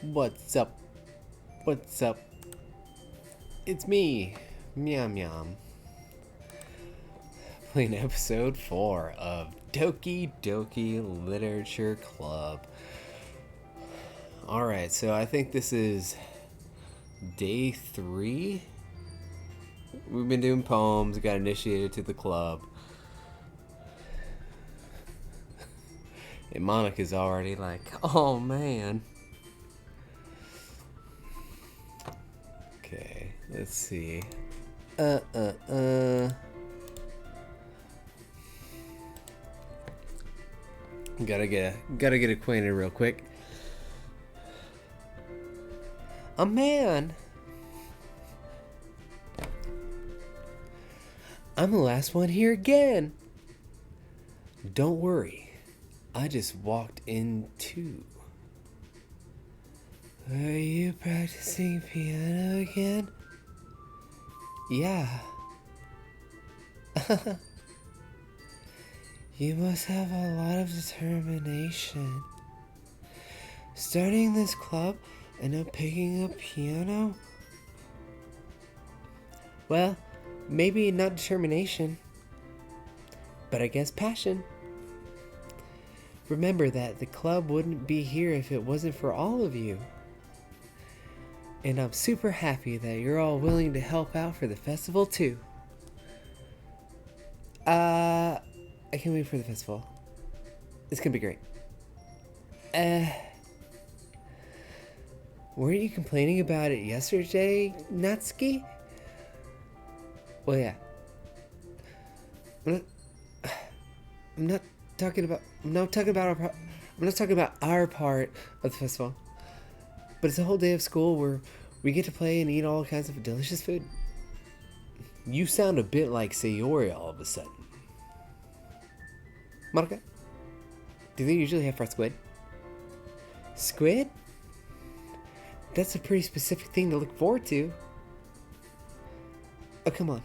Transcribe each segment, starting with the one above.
What's up? What's up? It's me, Meow Meow, playing episode 4 of Doki Doki Literature Club. Alright, so I think this is day 3. We've been doing poems, got initiated to the club. And Monica's already like, oh man. Okay, let's see. Gotta get acquainted real quick. A man. I'm the last one here again. Don't worry. I just walked in too. Are you practicing piano again? Yeah. You must have a lot of determination. Starting this club and now picking up piano? Well, maybe not determination, but I guess passion. Remember that the club wouldn't be here if it wasn't for all of you. And I'm super happy that you're all willing to help out for the festival too. I can't wait for the festival. It's gonna be great. Weren't you complaining about it yesterday, Natsuki? Well, yeah. I'm not talking about our part of the festival. But it's a whole day of school where we get to play and eat all kinds of delicious food. You sound a bit like Sayori all of a sudden. Monica, do they usually have fried squid? Squid? That's a pretty specific thing to look forward to. Oh, come on.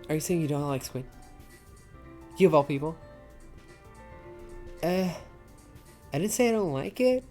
Are you saying you don't like squid? You of all people? I didn't say I don't like it.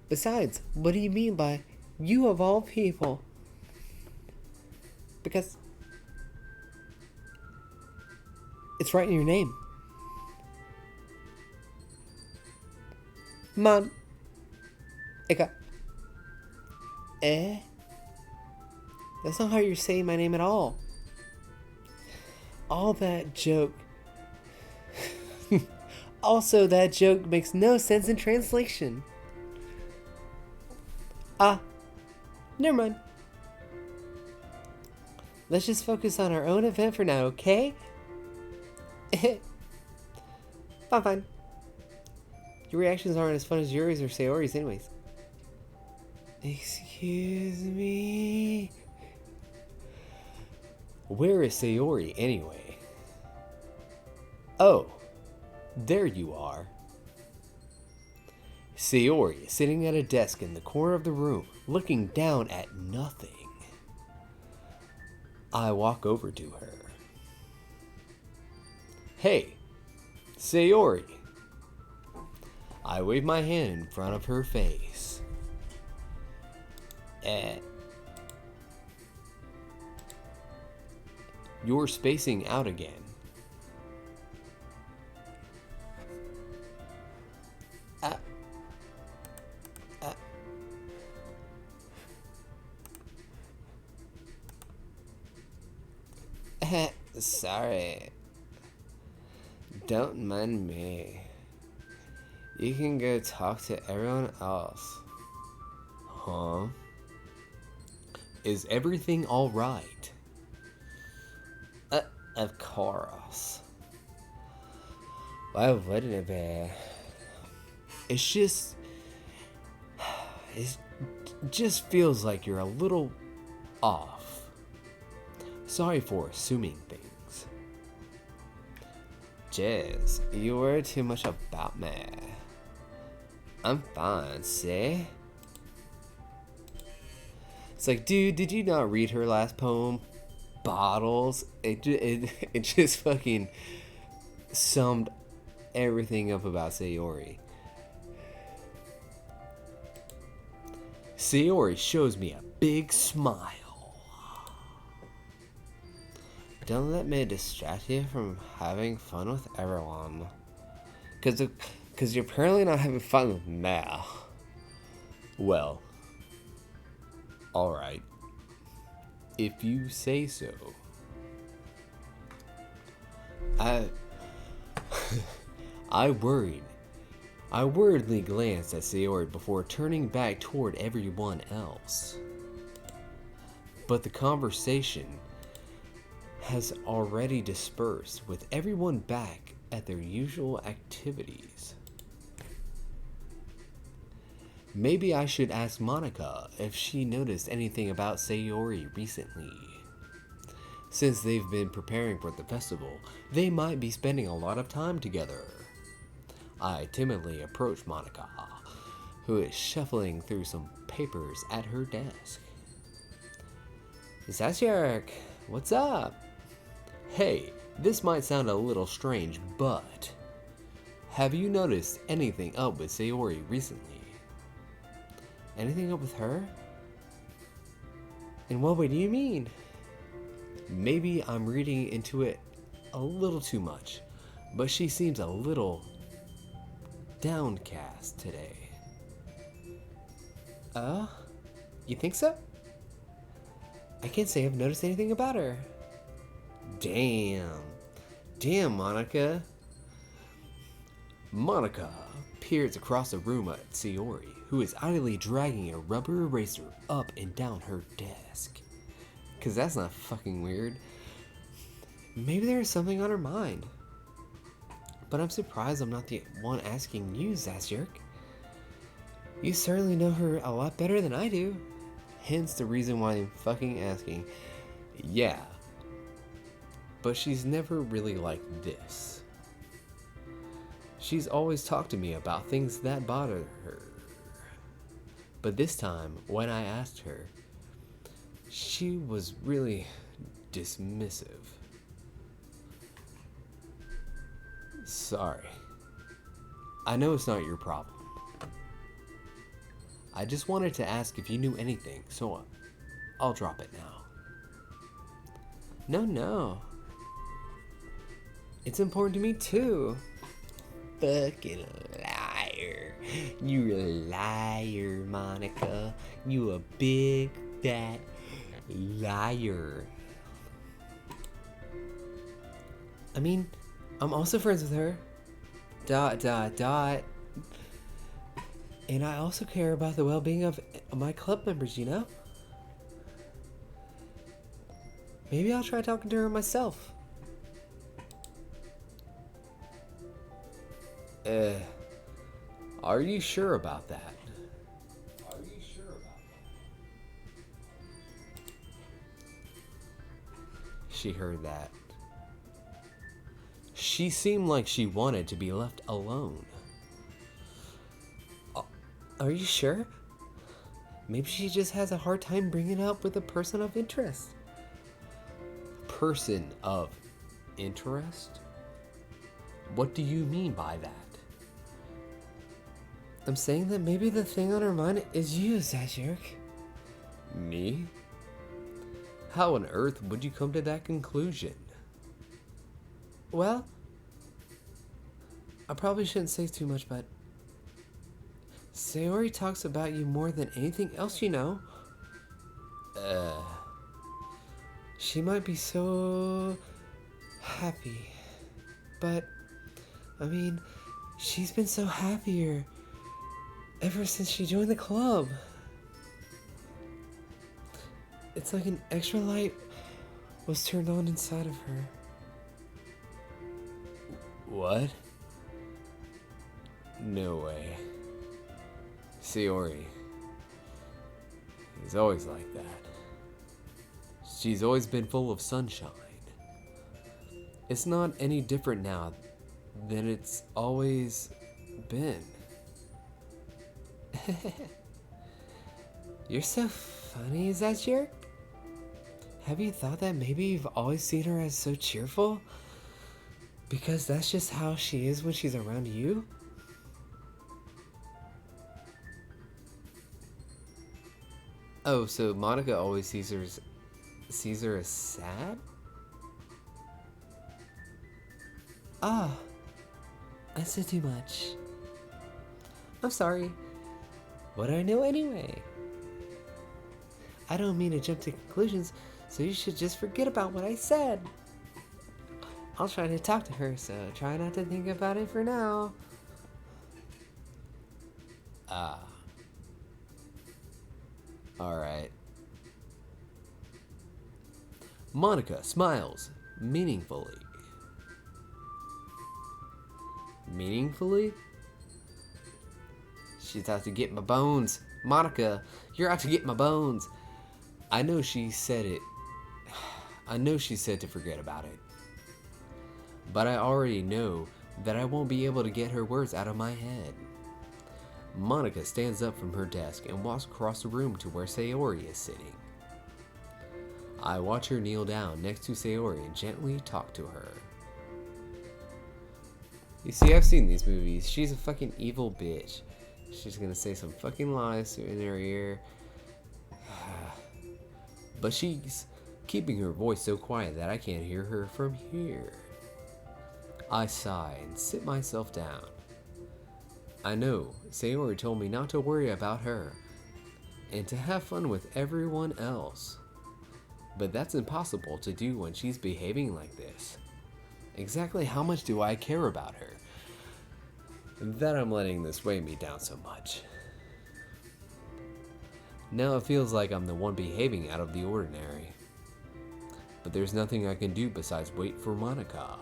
Besides, what do you mean by you of all people? Because it's right in your name. Man. Ika. That's not how you're saying my name at all. All that joke. Also, that joke makes no sense in translation. Never mind. Let's just focus on our own event for now, okay? Fine. Your reactions aren't as fun as yours or Sayori's anyways. Excuse me? Where is Sayori anyway? Oh, there you are. Sayori is sitting at a desk in the corner of the room, looking down at nothing. I walk over to her. Hey, Sayori. I wave my hand in front of her face. You're spacing out again. Sorry. Don't mind me. You can go talk to everyone else. Huh? Is everything alright? Of course. Why wouldn't it be? It just feels like you're a little off. Sorry for assuming things. Jizz, you worry too much about me. I'm fine, see? It's like, dude, did you not read her last poem? Bottles. It just fucking summed everything up about Sayori. Sayori shows me a big smile. Don't let me distract you from having fun with everyone. Because you're apparently not having fun with me now. Well, alright. If you say so. I worriedly glanced at Sayori before turning back toward everyone else. But the conversation has already dispersed, with everyone back at their usual activities. Maybe I should ask Monica if she noticed anything about Sayori recently. Since they've been preparing for the festival, they might be spending a lot of time together. I timidly approached Monica, who is shuffling through some papers at her desk. Zashirak, what's up? Hey, this might sound a little strange, but have you noticed anything up with Sayori recently? Anything up with her? In what way do you mean? Maybe I'm reading into it a little too much, but she seems a little downcast today. You think so? I can't say I've noticed anything about her. Damn, Monica. Monica peers across the room at Sayori, who is idly dragging a rubber eraser up and down her desk. Cause that's not fucking weird. Maybe there is something on her mind. But I'm surprised I'm not the one asking you, Zasjerk. You certainly know her a lot better than I do. Hence the reason why I'm fucking asking. Yeah. But she's never really like this. She's always talked to me about things that bother her. But this time, when I asked her, she was really dismissive. Sorry. I know it's not your problem. I just wanted to ask if you knew anything, so I'll drop it now. No. It's important to me too. Fucking liar. You a liar, Monica. You a big fat liar. I mean, I'm also friends with her. ... And I also care about the well-being of my club members, you know? Maybe I'll try talking to her myself. Are you sure about that? She heard that. She seemed like she wanted to be left alone. Are you sure? Maybe she just has a hard time bringing it up with a person of interest. Person of interest? What do you mean by that? I'm saying that maybe the thing on her mind is you, Zasjerk. Me? How on earth would you come to that conclusion? Well, I probably shouldn't say too much, but Sayori talks about you more than anything else you know. She might be so happy, but I mean, she's been so happier ever since she joined the club. It's like an extra light was turned on inside of her. What? No way. Sayori is always like that. She's always been full of sunshine. It's not any different now than it's always been. You're so funny, Zasjerk. Have you thought that maybe you've always seen her as so cheerful? Because that's just how she is when she's around you? Oh, so Monica always sees her as sad? Ah, I said too much. I'm sorry. What do I know anyway? I don't mean to jump to conclusions, so you should just forget about what I said. I'll try to talk to her, so try not to think about it for now. Ah, alright. Monica smiles meaningfully. Meaningfully? She's out to get my bones. Monica, you're out to get my bones. I know she said it. I know she said to forget about it. But I already know that I won't be able to get her words out of my head. Monica stands up from her desk and walks across the room to where Sayori is sitting. I watch her kneel down next to Sayori and gently talk to her. You see, I've seen these movies. She's a fucking evil bitch. She's gonna say some fucking lies in her ear. But she's keeping her voice so quiet that I can't hear her from here. I sigh and sit myself down. I know Sayori told me not to worry about her and to have fun with everyone else. But that's impossible to do when she's behaving like this. Exactly how much do I care about her that I'm letting this weigh me down so much? Now it feels like I'm the one behaving out of the ordinary. But there's nothing I can do besides wait for Monica.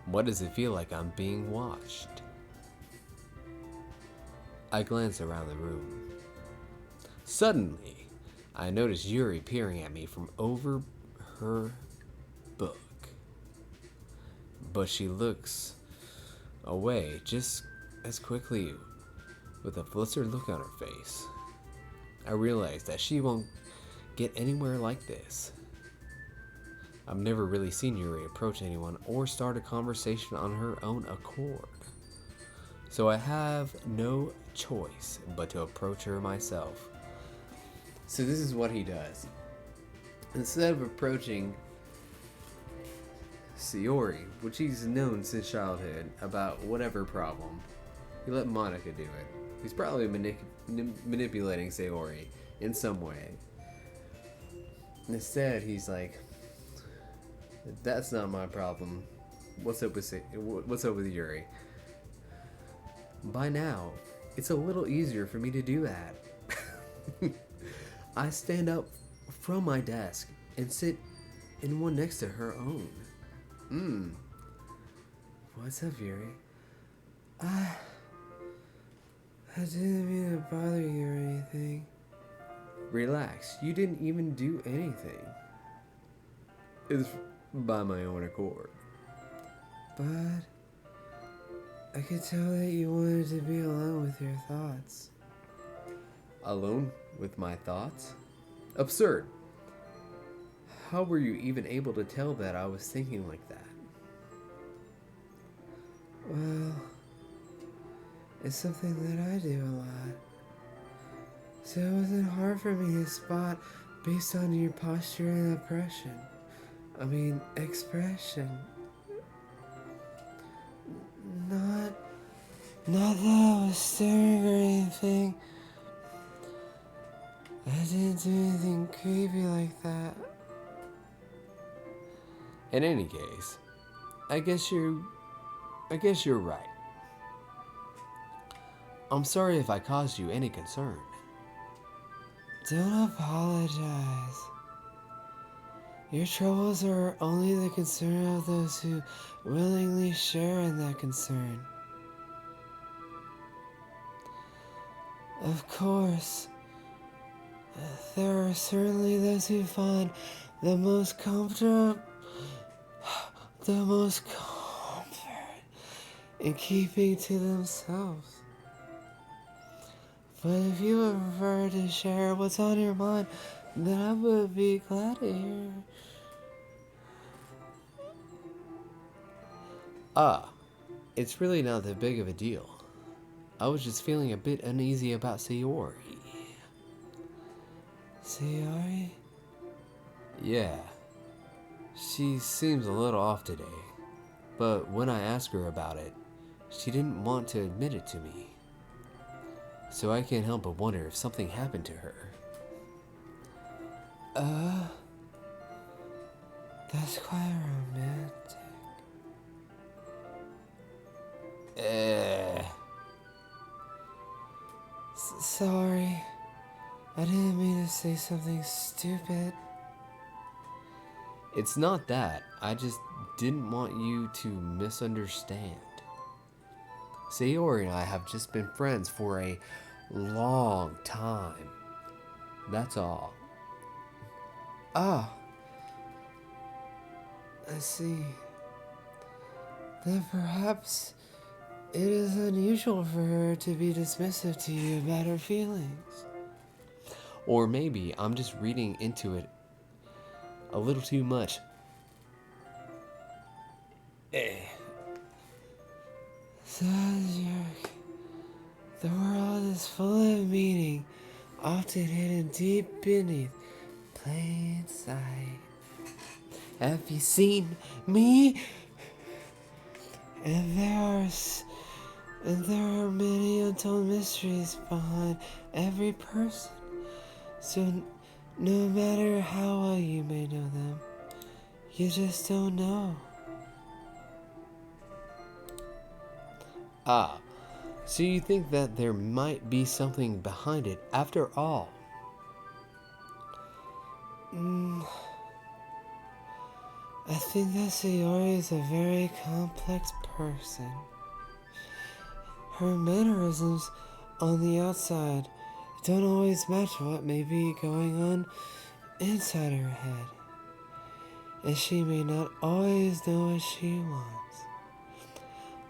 What does it feel like I'm being watched? I glance around the room. Suddenly, I notice Yuri peering at me from over her book. But she looks away just as quickly with a flustered look on her face. I realize that she won't get anywhere like this. I've never really seen Yuri approach anyone or start a conversation on her own accord. So I have no choice but to approach her myself. So this is what he does. Instead of approaching Sayori, which he's known since childhood about whatever problem, he let Monica do it. He's probably manipulating Sayori in some way. Instead, he's like, "That's not my problem. What's up with Yuri?" By now, it's a little easier for me to do that. I stand up from my desk and sit in one next to her own. What's up, Yuri? I didn't mean to bother you or anything. Relax, you didn't even do anything. It's by my own accord. But I could tell that you wanted to be alone with your thoughts. Alone with my thoughts? Absurd. How were you even able to tell that I was thinking like that? Well, it's something that I do a lot. So it wasn't hard for me to spot based on your posture and expression. Not that I was staring or anything. I didn't do anything creepy like that. In any case, I guess you're right. I'm sorry if I caused you any concern. Don't apologize. Your troubles are only the concern of those who willingly share in that concern. Of course, there are certainly those who find the most comfort in keeping to themselves. But if you would prefer to share what's on your mind, then I would be glad to hear. It's really not that big of a deal. I was just feeling a bit uneasy about Sayori. Sayori? Yeah. She seems a little off today. But when I asked her about it, she didn't want to admit it to me. So I can't help but wonder if something happened to her. That's quite romantic. Sorry. I didn't mean to say something stupid. It's not that. I just didn't want you to misunderstand. Sayori and I have just been friends for a long time. That's all. Ah, I see. Then perhaps it is unusual for her to be dismissive to you about her feelings. Or maybe I'm just reading into it a little too much. Zazurk, the world is full of meaning, often hidden deep beneath plain sight. Have you seen me? And there are many untold mysteries behind every person. So no matter how well you may know them, you just don't know. Ah, so you think that there might be something behind it after all? I think that Sayori is a very complex person. Her mannerisms on the outside don't always match what may be going on inside her head. And she may not always know what she wants.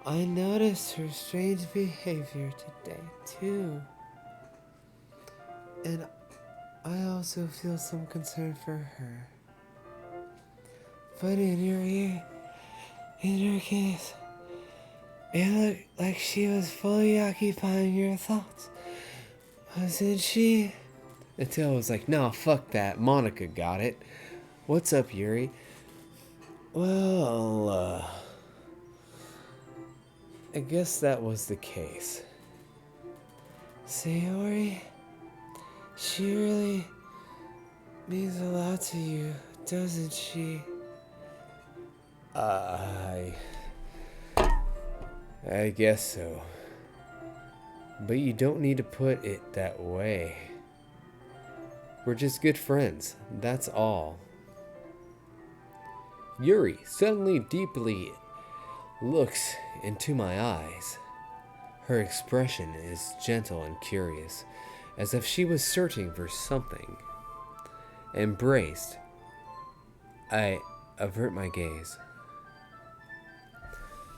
I noticed her strange behavior today, too. And I also feel some concern for her. But in your case, it looked like she was fully occupying your thoughts. Wasn't she? Until I was like, nah, fuck that. Monica got it. What's up, Yuri? Well, I guess that was the case. Sayori, she really means a lot to you, doesn't she? I guess so. But you don't need to put it that way. We're just good friends, that's all. Yuri suddenly deeply looks into my eyes. Her expression is gentle and curious, as if she was searching for something. Embraced, I avert my gaze.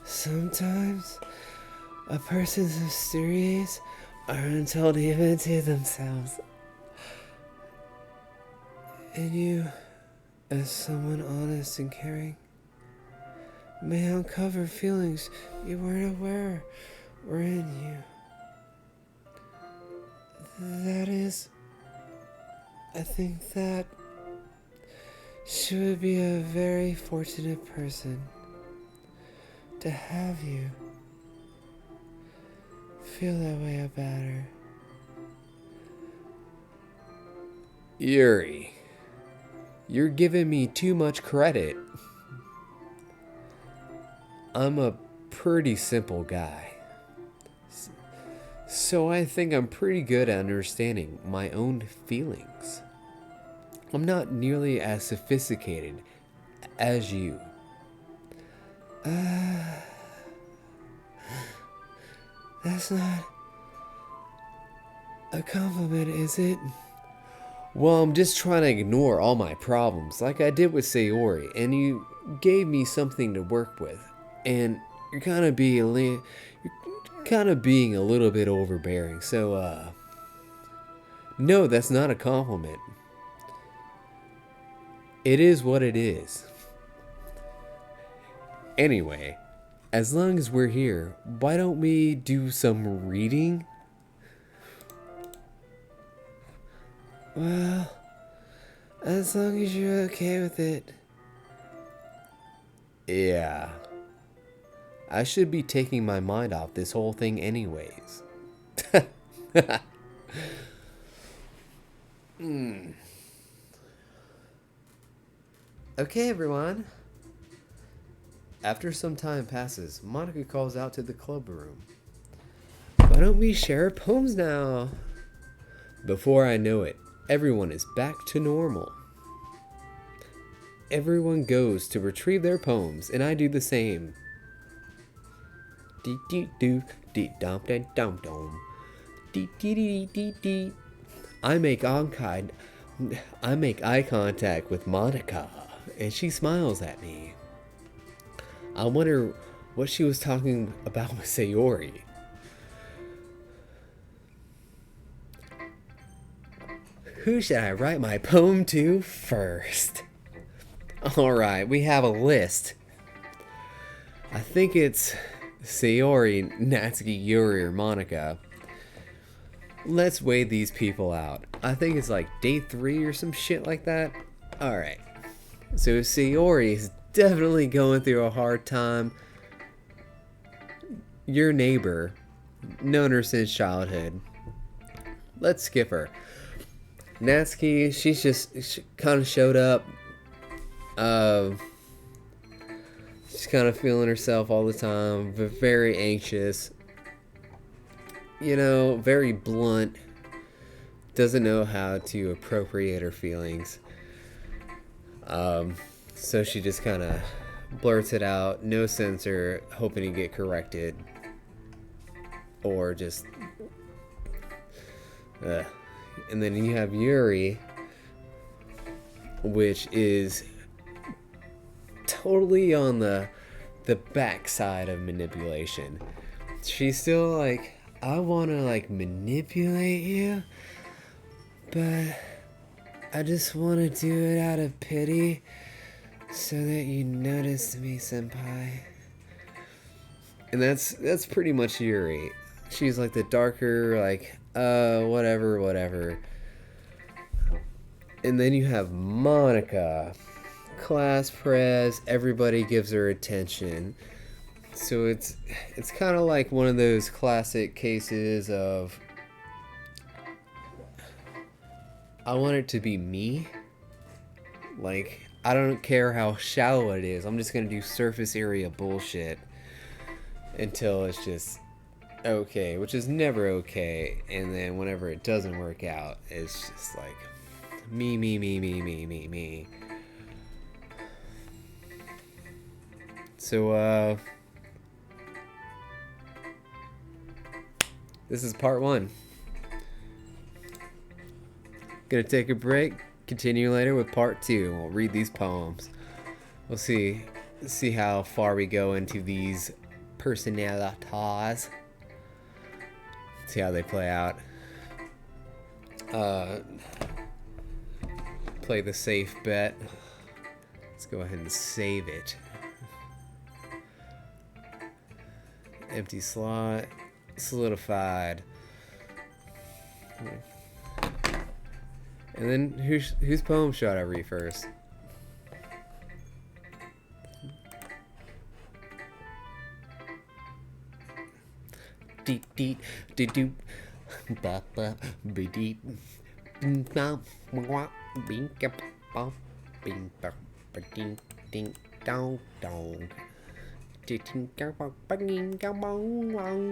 Sometimes a person's mysteries are untold even to themselves. And you, as someone honest and caring, may uncover feelings you weren't aware were in you. That is, I think that she would be a very fortunate person to have you feel that way about her. Yuri, you're giving me too much credit. I'm a pretty simple guy. So I think I'm pretty good at understanding my own feelings. I'm not nearly as sophisticated as you. That's not a compliment, is it? Well, I'm just trying to ignore all my problems, like I did with Sayori, and you gave me something to work with, and you're kind of being a little bit overbearing. So, no, that's not a compliment. It is what it is. Anyway, as long as we're here, why don't we do some reading? Well, As long as you're okay with it. Yeah. I should be taking my mind off this whole thing anyways. Okay, everyone. After some time passes, Monica calls out to the club room. Why don't we share our poems now? Before I know it, everyone is back to normal. Everyone goes to retrieve their poems, and I do the same. Dee dee doo, dee dum dum dum dum. Dee dee dee dee dee. I make eye contact with Monica, and she smiles at me. I wonder what she was talking about with Sayori. Who should I write my poem to first? Alright, we have a list. I think it's Sayori, Natsuki, Yuri, or Monica. Let's weigh these people out. I think it's like day 3 or some shit like that. Alright. So Sayori is definitely going through a hard time. Your neighbor, known her since childhood. Let's skip her. Natsuki, she kind of showed up. She's kind of feeling herself all the time, but very anxious. You know, very blunt. Doesn't know how to appropriate her feelings. So she just kind of blurts it out, no censor, hoping to get corrected. Or just... And then you have Yuri, which is totally on the backside of manipulation. She's still like, I want to like manipulate you, but I just want to do it out of pity so that you notice me, senpai. And that's pretty much Yuri. She's like the darker, like, whatever. And then you have Monica, class prez, everybody gives her attention. So it's kind of like one of those classic cases of I want it to be me. Like, I don't care how shallow it is. I'm just going to do surface area bullshit until it's just okay, which is never okay. And then whenever it doesn't work out, it's just like me. So, this is part 1. Gonna take a break, continue later with part 2. We'll read these poems. We'll see how far we go into these personalities. See how they play out. Play the safe bet. Let's go ahead and save it. Empty slot. Solidified. And then whose poem should I read first? Deep deep deep deep ba ba be deep ba ba bing ba ba bing ba ba ding ding dong dong ding ba ba ding ba